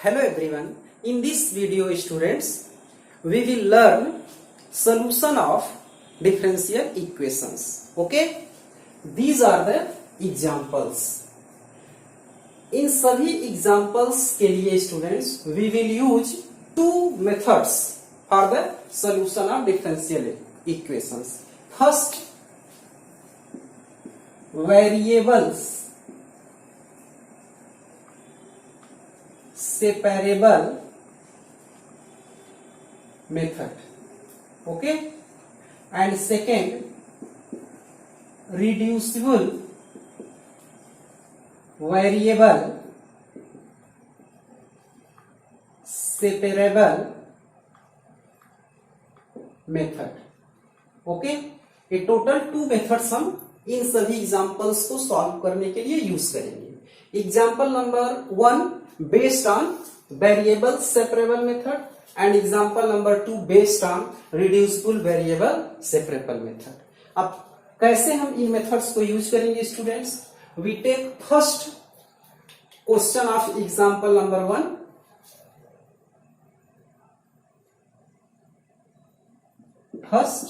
Hello everyone. In this video, students, we will learn solution of differential equations. Okay? These are the examples. इन सभी examples के लिए students we will use two methods for the solution of differential equations. First, variables separable method. Okay, and second, reducible variable separable method. Okay, ये total 2 methods हम इन सभी examples को solve करने के लिए यूज करेंगे. Example number 1 based on variable separable method and example number 2 based on reducible variable separable method. अब कैसे हम इन मेथड्स को यूज करेंगे students? We take first question of example number 1. First,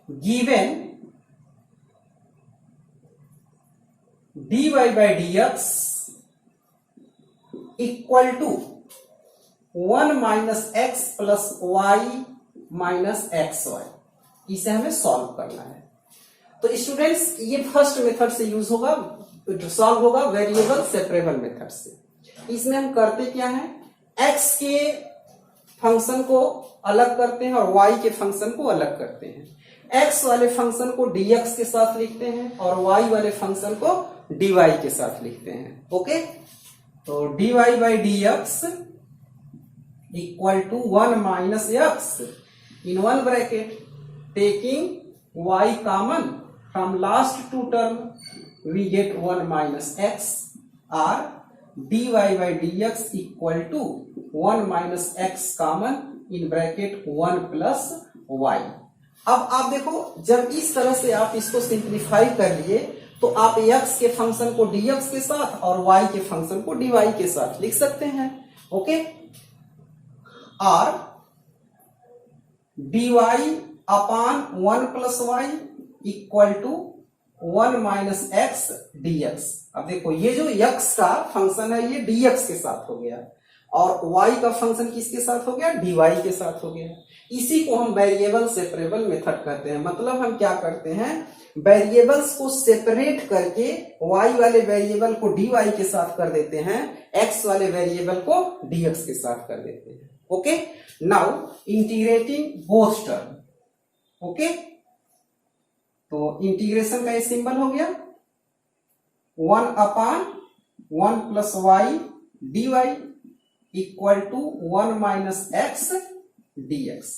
given dy by dx equal to 1 minus x plus Y minus X Y, इसे हमें solve करना है. तो स्टूडेंट्स ये फर्स्ट मेथड से यूज होगा, सॉल्व होगा वेरिएबल सेपरेबल मेथड से. इसमें हम करते क्या है, एक्स के फंक्शन को अलग करते हैं और वाई के फंक्शन को अलग करते हैं. एक्स वाले फंक्शन को dx के साथ लिखते हैं और वाई वाले फंक्शन को dy के साथ लिखते हैं. ओके, तो dy by dx equal to 1 minus X in one bracket, taking y common from last two term we get 1 minus X, और dy by dx equal to 1 minus X common in bracket 1 plus y. अब आप देखो, जब इस तरह से आप इसको सिंप्लीफाई कर लिए तो आप x के फंक्शन को dx के साथ और y के फंक्शन को dy के साथ लिख सकते हैं. ओके, और dy upon 1 plus Y equal to 1 minus X dx. अब देखो ये जो x का फंक्शन है ये dx के साथ हो गया और y का फंक्शन किसके साथ हो गया, dy के साथ हो गया. इसी को हम वेरिएबल सेपरेबल मेथड कहते हैं. मतलब हम क्या करते हैं, वेरिएबल्स को सेपरेट करके y वाले वेरिएबल को dy के साथ कर देते हैं, x वाले वेरिएबल को dx के साथ कर देते हैं. Okay, now integrating both term. Okay, तो इंटीग्रेशन का ये सिंबल हो गया 1 upon 1 plus Y dy equal to 1 minus X dx.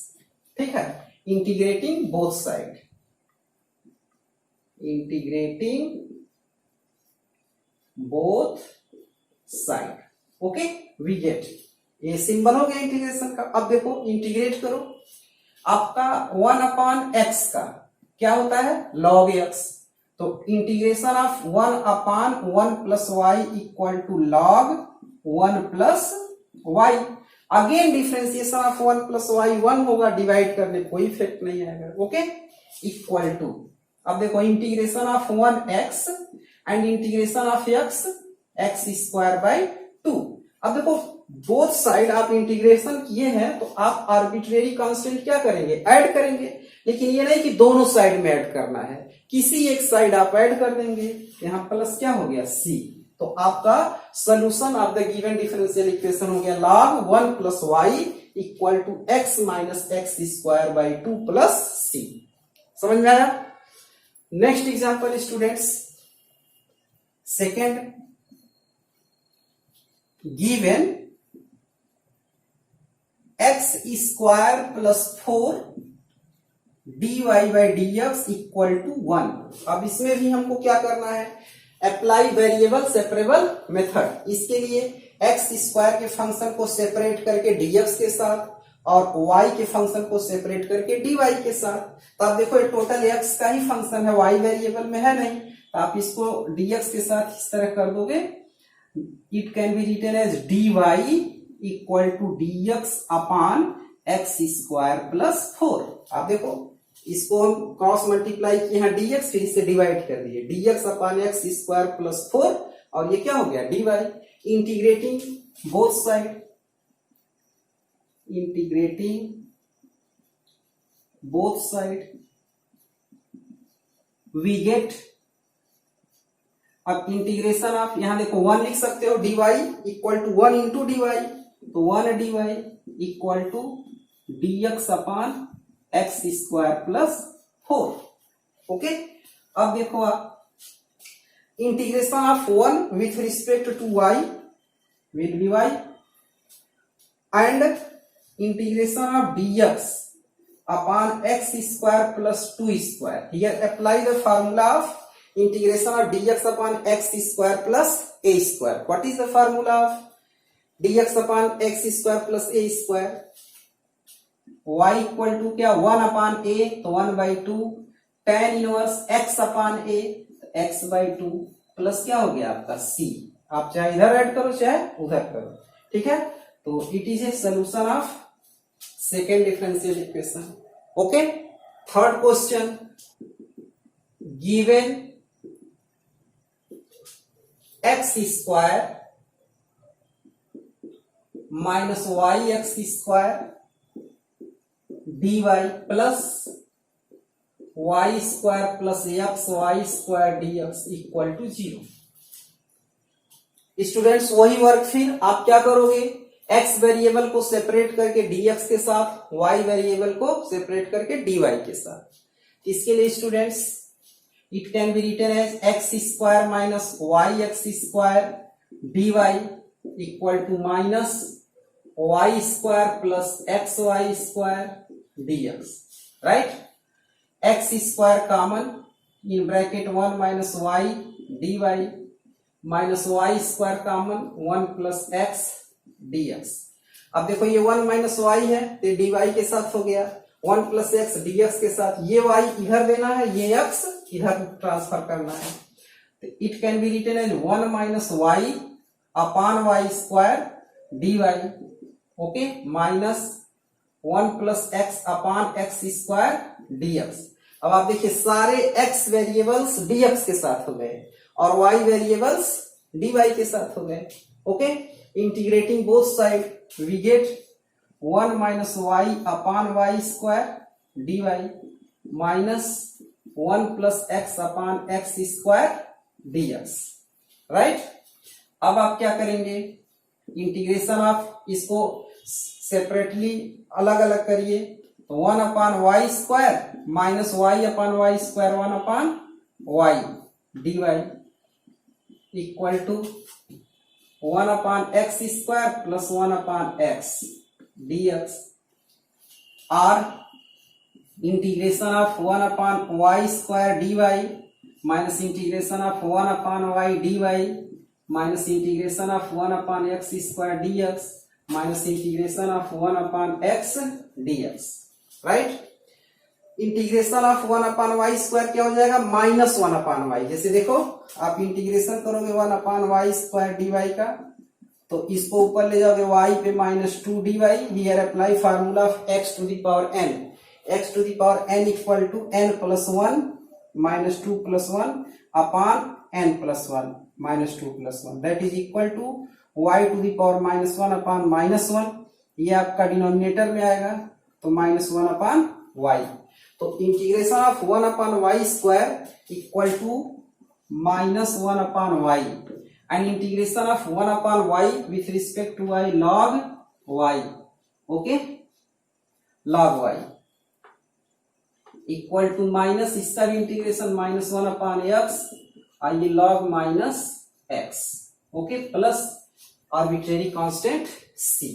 ठीक है, integrating both side, integrating both side. Okay, we get, ये सिंबल हो गया इंटीग्रेशन का. अब देखो इंटीग्रेट करो, आपका 1 अपॉन एक्स का क्या होता है, log x. तो integration of 1 upon 1 plus Y equal to log 1 plus Y. Again differentiation of 1 plus Y 1 होगा, डिवाइड करने कोई इफेक्ट नहीं आएगा. ओके, इक्वल टू, अब देखो integration of 1 x and integration of x x square by 2. अब देखो बोथ साइड आप इंटीग्रेशन किए हैं तो आप आर्बिट्रेरी कांस्टेंट क्या करेंगे, ऐड करेंगे. लेकिन ये नहीं कि दोनों साइड में ऐड करना है, किसी एक साइड आप ऐड कर देंगे. यहां प्लस क्या हो गया, c. तो आपका solution of the given differential equation हो गया log 1 plus Y equal to x minus x square by 2 plus c. समझ में आया? Next example students, second, given x square plus 4 dy by dx equal to 1. अब इसमें भी हमको क्या करना है, अप्लाई वेरिएबल सेपरेबल मेथड. इसके लिए एक्स स्क्वायर के फंक्शन को सेपरेट करके dx के साथ और y के फंक्शन को सेपरेट करके dy के साथ. तो आप देखो ये टोटल x का ही फंक्शन है, y वेरिएबल में है नहीं, तो आप इसको dx के साथ इस तरह कर दोगे it can be written as dy equal to dx upon X square plus 4। आप देखो इसको हम क्रॉस मल्टीप्लाई किए हैं dx, फिर इसे डिवाइड कर दिए dx upon X square plus 4, और ये क्या हो गया dy। Integrating both side, integrating both side we get, अब इंटीग्रेशन आप यहां देखो 1 लिख सकते हो, dy equal to 1 into dy, तो 1 dy equal to dx upon X square plus 4। Okay, अब देखो आप integration of 1 with respect to y will be y, and integration of dx upon x square plus 2 square. Here apply the formula of integration of dx upon x square plus a square. What is the formula of dx upon x square plus a square? y equal to क्या 1 upon a, तो 1 by 2 tan inverse x upon a, x by 2 plus क्या हो गया आपका c। आप चाहे इधर add करो चाहे उधर करो, ठीक है। तो it is a solution of second differential equation. Okay, third question, given x square minus Y X square D Y plus Y square plus X Y square D X equal to 0। Students वही work फिर आप क्या करोगे, x variable को separate करके dx के साथ, y variable को सेपरेट करके dy के साथ। इसके लिए students it can be written as X square minus Y X square dy equal to minus Y square plus X Y square dx, right. X square common, in bracket 1 minus Y dy minus Y square common 1 plus X dx। अब देखो ये 1 minus Y है तो dy के साथ हो गया, 1 plus X dx के साथ, ये y इधर देना है, ये x इधर ट्रांसफर करना है, तो it can be written as 1 minus Y upon Y square dy, okay, minus 1 plus X upon X square dx। अब आप देखिए सारे x वेरिएबल्स dx के साथ हो गए और y वेरिएबल्स dy के साथ हो गए। Okay, integrating both side we get 1 minus y upon y square dy minus 1 plus x upon x square dx, right। अब आप क्या करेंगे, इंटीग्रेशन ऑफ इसको सेपरेटली अलग अलग करिए, तो 1 upon y square minus y upon y square 1 upon y dy equal to 1 upon x square plus 1 upon x dx, or integration of 1 upon y square dy minus integration of 1 upon y dy minus integration of 1 upon x square dx minus integration of 1 upon x dx, right। Integration of 1 upon Y square क्या हो जाएगा, minus 1 upon Y. जैसे देखो आप integration करोगे 1 upon Y square D का, तो इसको ऊपर ले जाओगे y पे minus 2 dy। Here apply formula of x to the power n, x to the power n equal to n plus 1 minus 2 plus 1 upon n plus 1 minus 2 plus 1, that is equal to y to the power minus 1 upon minus 1, ये आपका denominator में आएगा, तो minus 1 upon y। तो integration of 1 upon Y square equal to minus 1 upon y, and integration of 1 upon y with respect to y log y, okay, log y equal to minus, इसका भी integration minus 1 upon x, और ये log minus x, okay, plus arbitrary constant c.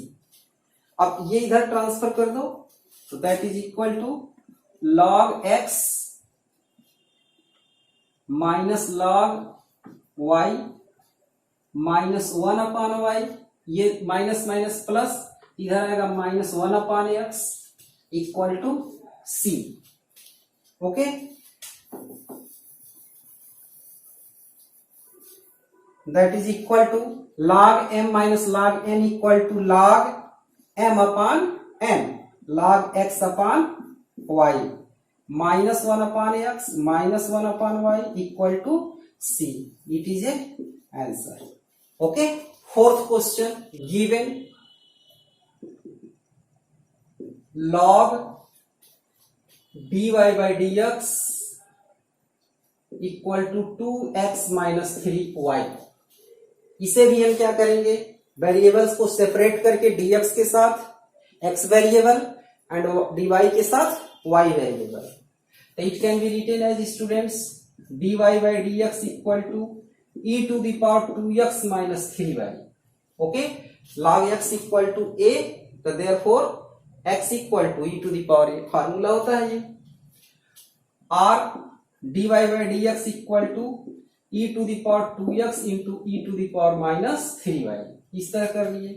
अब ये इधर transfer कर दो, तो that is equal to log x minus log y minus 1 upon y, ये माइनस माइनस प्लस इधर आएगा minus 1 upon x equal to c, okay. That is equal to log m minus log n equal to log m upon n, log x upon y minus 1 upon x minus 1 upon y equal to c. It is a answer. Okay. Fourth question, given log dy by dx equal to 2x minus 3y. इसे भी हम क्या करेंगे, variables को separate करके dx के साथ x variable and dy के साथ y variable. It can be written as students dy by dx equal to e to the power 2x minus 3y. Okay. log x equal to a, तो therefore x equal to e to the power a. Formula होता है ये. r dy by dx equal to e to the power 2x into e to the power minus 3y. इस तरह कर लिए.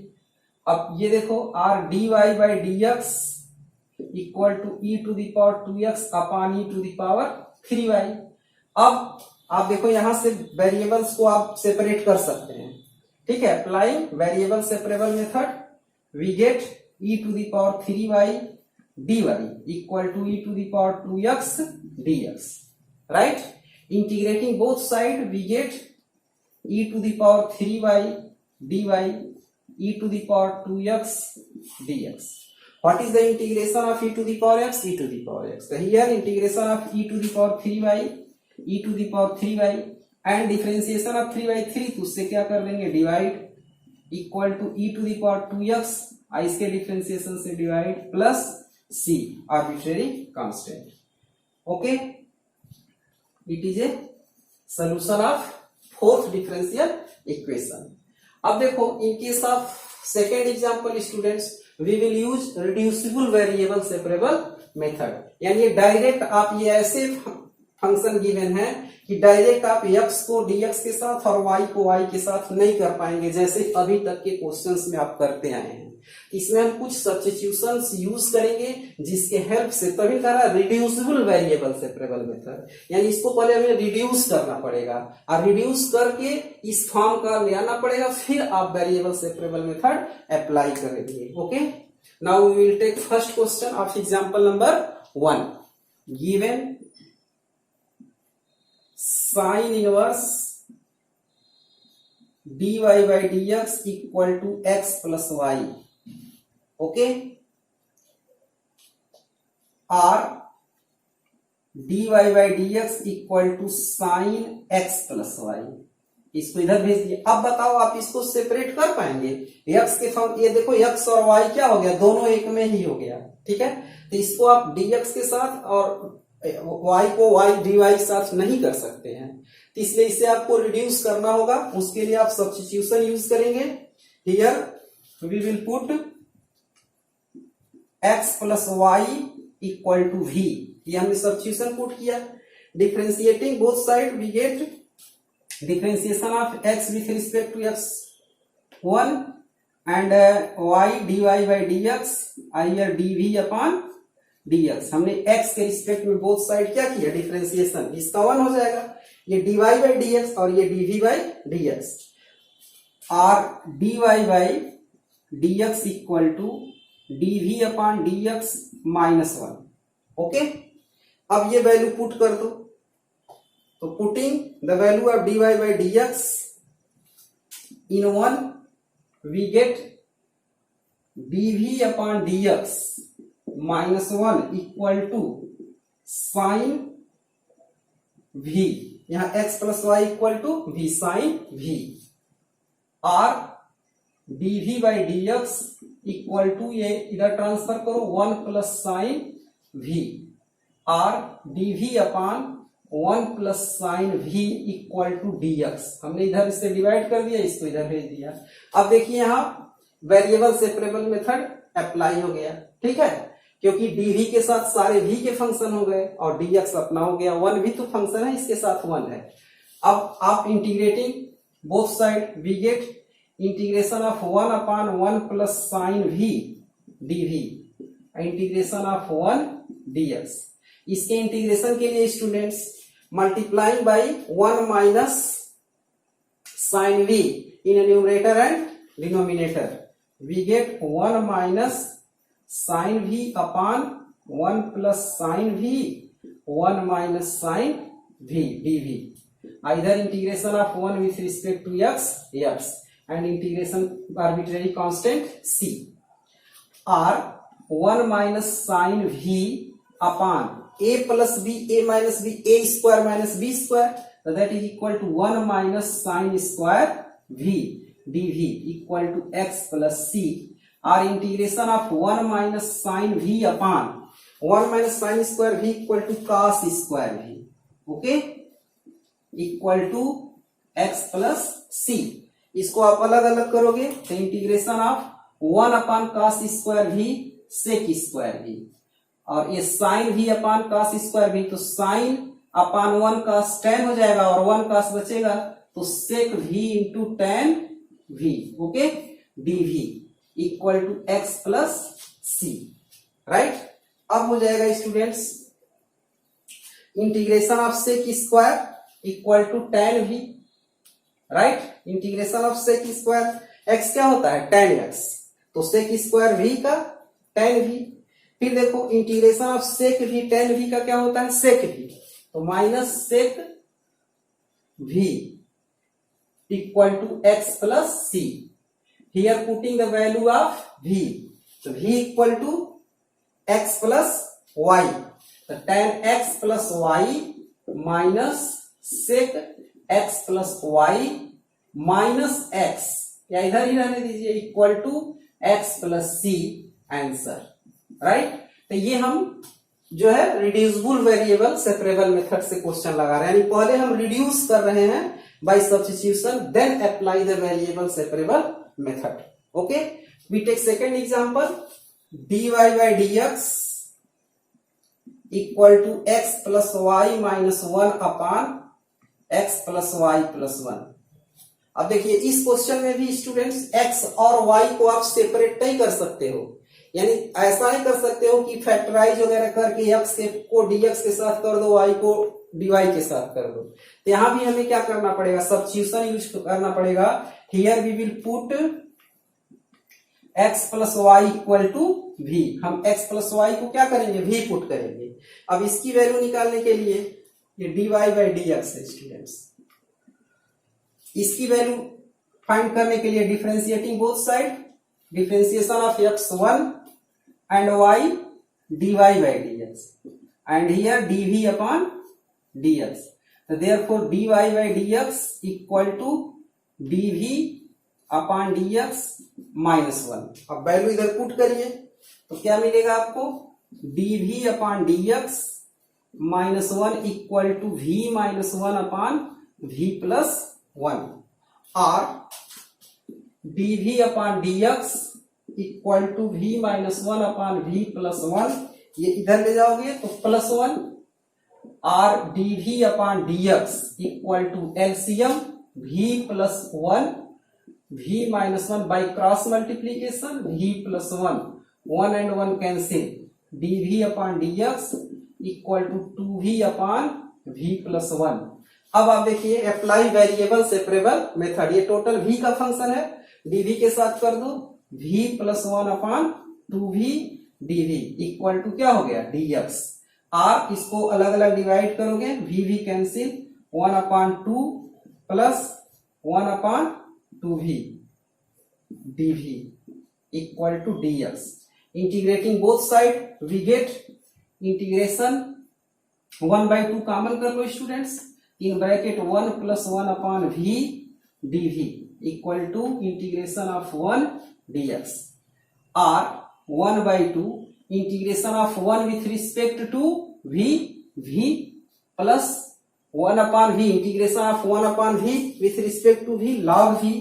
अब ये देखो r dy by dx equal to e to the power 2x upon e to the power 3y. अब आप देखो यहां से वेरिएबल्स को आप सेपरेट कर सकते हैं. ठीक है. Applying variable separable method we get e to the power 3y dy equal to e to the power 2x dx. Right. Integrating both side we get e to the power 3y dy e to the power 2x dx. What is the integration of e to the power x? E to the power x. So here integration of e to the power 3y e to the power 3y and differentiation of 3 by 3, तो उससे क्या कर देंगे, divide equal to e to the power 2x, इसके differentiation से divide plus c arbitrary constant. Okay. It is a solution of fourth differential equation. अब देखो in case of second example students we will use reducible variable separable method. यानी direct आप ये ऐसे function given है कि direct आप x को dx के साथ और y को y के साथ नहीं कर पाएंगे जैसे अभी तक के क्वेश्चंस में आप करते आए हैं. इसमें हम कुछ सब्स्टिट्यूशंस यूज करेंगे जिसके हेल्प से, तभी कहा रिड्यूसिबल वेरिएबल सेपरेबल मेथड, यानी इसको पहले हमें रिड्यूस करना पड़ेगा और रिड्यूस करके इस फॉर्म का ले आना पड़ेगा, फिर आप वेरिएबल सेपरेबल मेथड अप्लाई करेंगे. Okay. Now we will take first question of example number 1. Given sine inverse dy by dx equal to x plus y. Okay. r dy by dx equal to sine x plus y. इसको इधर भेज दिया. अब बताओ आप इसको separate कर पाएंगे? x के फॉर्म, ये देखो x और y क्या हो गया, दोनों एक में ही हो गया. ठीक है. तो इसको आप dx के साथ और y को y dy के साथ नहीं कर सकते हैं, इसलिए इसे आपको रिड्यूस करना होगा. उसके लिए आप सब्स्टिट्यूशन यूज करेंगे. Here we will put x plus y equal to v. ये हमने सब्स्टिट्यूशन पुट किया. Differentiating both side we get differentiation of x with respect to x1 and y dy by dx here dv upon dx. हमने x के respect में both side क्या किया, differentiation. इसका 1 हो जाएगा. ये dy by dx और ये dv by dx. r dy by dx equal to dv upon dx minus 1. Okay. अब ये वैल्यू पुट कर दो. तो putting the value of dy by dx in 1 we get dv upon dx minus 1 equal to sine v. यहां x plus y equal to v sine v. r dv by dx equal to, ये इधर transfer करो, 1 plus sine v. r dv upon 1 plus sine v equal to dx. हमने इधर इससे divide कर दिया, इसको इधर भेज दिया. अब देखिए यहां वेरिएबल सेपरेबल मेथड अप्लाई हो गया. ठीक है. क्योंकि dv के साथ सारे v के फंक्शन हो गए और dx अपना हो गया. 1 भी तो फंक्शन है, इसके साथ 1 है. अब आप integrating both side we get integration of 1 upon 1 plus sine v dv integration of 1 dx. इसके इंटीग्रेशन के लिए students multiplying by 1 minus sin v in numerator and denominator. We get 1 minus sin v upon 1 plus sin v, 1 minus sin v dv. Either integration of 1 with respect to x and integration arbitrary constant c, or 1 minus sin v upon a plus b, a minus b, a square minus b square, so that is equal to 1 minus sin square v dv equal to x plus c, or integration of 1 minus sin v upon 1 minus sin square v equal to cos square v, okay, equal to x plus c. इसको आप अलग अलग करोगे तो integration of 1 upon cos square v sec square v, और ये sin v upon cos square v, तो sin upon 1 cos tan हो जाएगा और 1 cos बचेगा, तो sec v into tan v, okay, dv equal to x plus c, right. अब हो जाएगा students integration of sec square equal to tan v, right. Integration of sec square, x क्या होता है tan x, तो sec square v का tan v, फिर देखो integration of sec v tan v का क्या होता है sec v, तो minus sec v equal to x plus c, here putting the value of v, तो v equal to x plus y, तो tan x plus y minus sec x plus y minus x, या इधर ही रहने दीजिए, equal to x plus c answer, right. तो ये हम जो है रिड्यूसिबल वेरिएबल सेपरेबल मेथड से क्वेश्चन लगा रहे हैं, यानी पहले हम रिड्यूस कर रहे हैं by substitution, then apply the variable separable method, okay. We take second example, dy by dx equal to x plus y minus 1 upon x plus y plus 1। अब देखिए इस क्वेश्चन में भी स्टूडेंट्स x और y को आप separate नहीं कर सकते हो, यानी ऐसा नहीं कर सकते हो कि फैक्टराइज वगैरह करके x को dx के साथ कर दो, y को dy के साथ कर दो, तो यहां भी हमें क्या करना पड़ेगा, सब्स्टिट्यूशन यूज करना पड़ेगा। Here we will put x plus y equal to v, हम x प्लस y को क्या करेंगे v पुट करेंगे। अब इसकी वैल्यू निकालने के लिए ये dy by dx है स्टूडेंट्स, इसकी वैल्यू फाइंड करने के लिए differentiating both side, differentiation of x1 and y dy by dx and here dv upon dx, तो therefore dy by dx equal to dv upon dx minus 1। अब value इधर put करिए तो क्या मिलेगा आपको, dv upon dx minus 1 equal to v minus 1 upon v plus 1, और dv upon dx equal to v minus 1 upon v plus 1, ये इधर ले जाओगे तो प्लस 1, और dv upon dx equal to LCM v plus 1 v minus 1 by cross multiplication v plus 1, 1 and 1 cancel, dv upon dx equal to 2v upon v plus 1। अब आप देखिए apply variable separable method, ये total v का function है, dv के साथ कर दो v plus 1 upon 2v dv equal to क्या हो गया dx, आप इसको अलग अलग डिवाइड करोगे, v cancel, 1 upon 2 plus 1 upon 2v dv equal to dx, integrating both side we get integration 1/2 common कर लो students, in bracket 1 plus 1 upon v dv equal to integration of 1 dx, और 1/2 integration of 1 with respect to v plus 1 upon v, integration of 1 upon v with respect to v log v,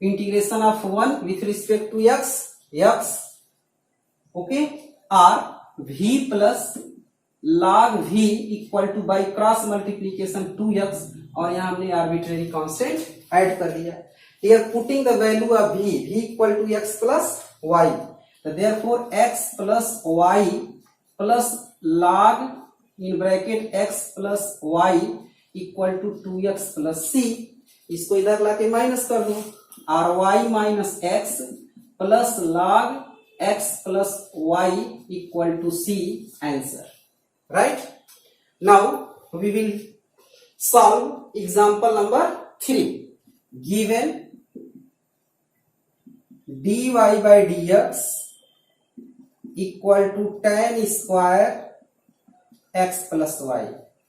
integration of 1 with respect to x, okay, और v plus log v equal to by cross multiplication 2x, और यहां हमने arbitrary constant add कर दिया। Here putting the value of v equal to x plus y, तो therefore x plus y plus log in bracket x plus y equal to 2x plus c, इसको इधर लाके minus कर दो, or y minus x plus log x plus Y equal to c, answer. Right. Now we will solve example number 3. Given dy by dx equal to tan square x plus y.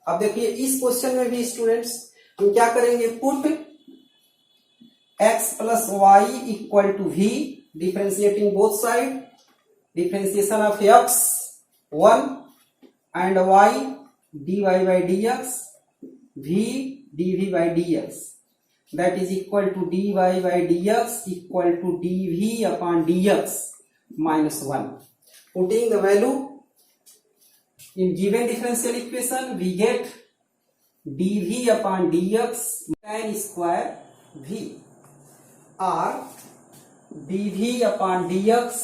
अब देखिए इस question में भी students हम क्या करेंगे, put x plus Y equal to v, differentiating both side, differentiation of x 1 and y dy by dx v dv by dx, that is equal to dy by dx equal to dv upon dx minus 1. Putting the value in given differential equation, we get dv upon dx tan square v, or dv upon dx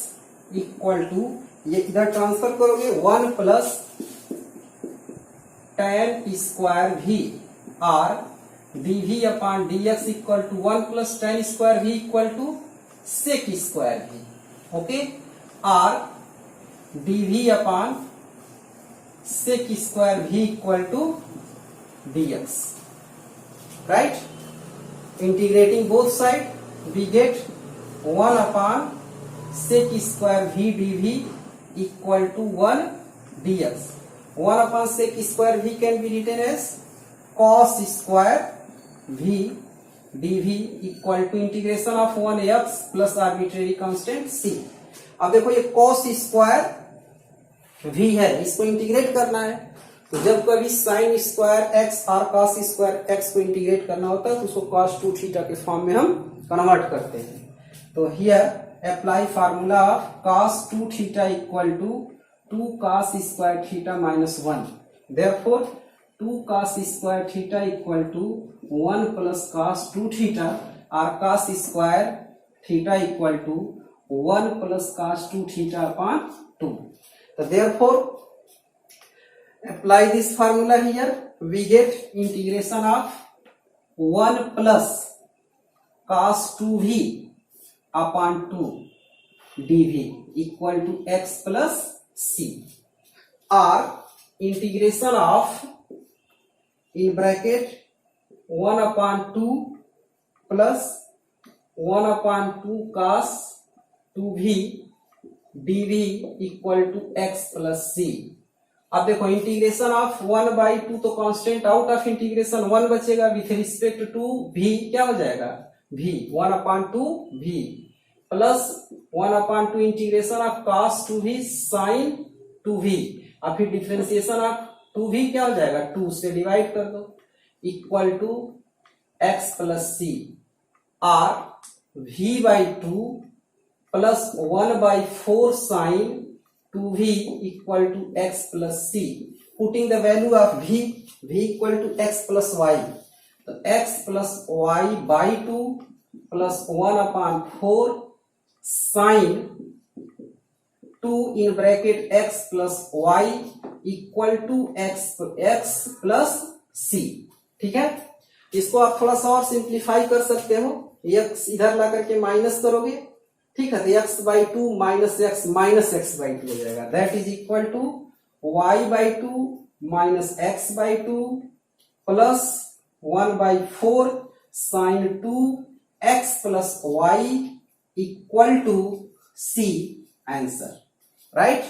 equal to, ये इधर transfer करोगे 1 plus tan square v, और dv upon dx equal to 1 plus tan square v equal to sec square v. Okay, or dv upon sec square v equal to dx. Right. Integrating both side, we get 1 upon sec square v dv equal to 1 dx. 1 upon sec square v can be written as cos square v dv equal to integration of 1x plus arbitrary constant c. अब देखो ये cos square v है, इसको integrate करना है, तो जब कभी sin स्क्वायर x और cos स्क्वायर x को इंटीग्रेट करना होता है तो उसको cos 2 थीटा के फॉर्म में हम कन्वर्ट करते हैं. तो here apply formula of cos 2 theta equal to 2 cos square theta minus 1. Therefore 2 cos square theta equal to 1 plus cos 2 theta, और cos square theta equal to 1 plus cos 2 theta upon 2. तो therefore apply this formula here, we get integration of 1 plus cos 2v upon 2 dv equal to x plus c, और इंटीग्रेशन ऑफ in bracket 1 upon 2 plus 1 upon 2 cos 2v dv equal to x plus c. अब देखो integration of 1 by 2 तो constant, out of integration 1 बचेगा, with respect to v क्या हो जाएगा, v 1 upon 2 v plus 1 upon 2 integration of cos 2v sin 2v, और फिर differentiation of 2v क्या हो जाएगा, 2 से डिवाइड कर दो, equal to x plus c, और v by 2 plus 1 by 4 sin 2v equal to x plus c. Putting the value of v equal to x plus y, तो x plus y by 2 plus 1 upon 4 sin 2 in bracket x plus y equal to x plus c. ठीक है, इसको आप थोड़ा सा और simplify कर सकते हो, x इधर ला करके माइनस करोगे, ठीक है, तो x by 2 minus x by 2 हो जाएगा, that is equal to y by 2 minus x by 2 plus 1 by 4 sine 2 x plus y equal to c, answer. Right.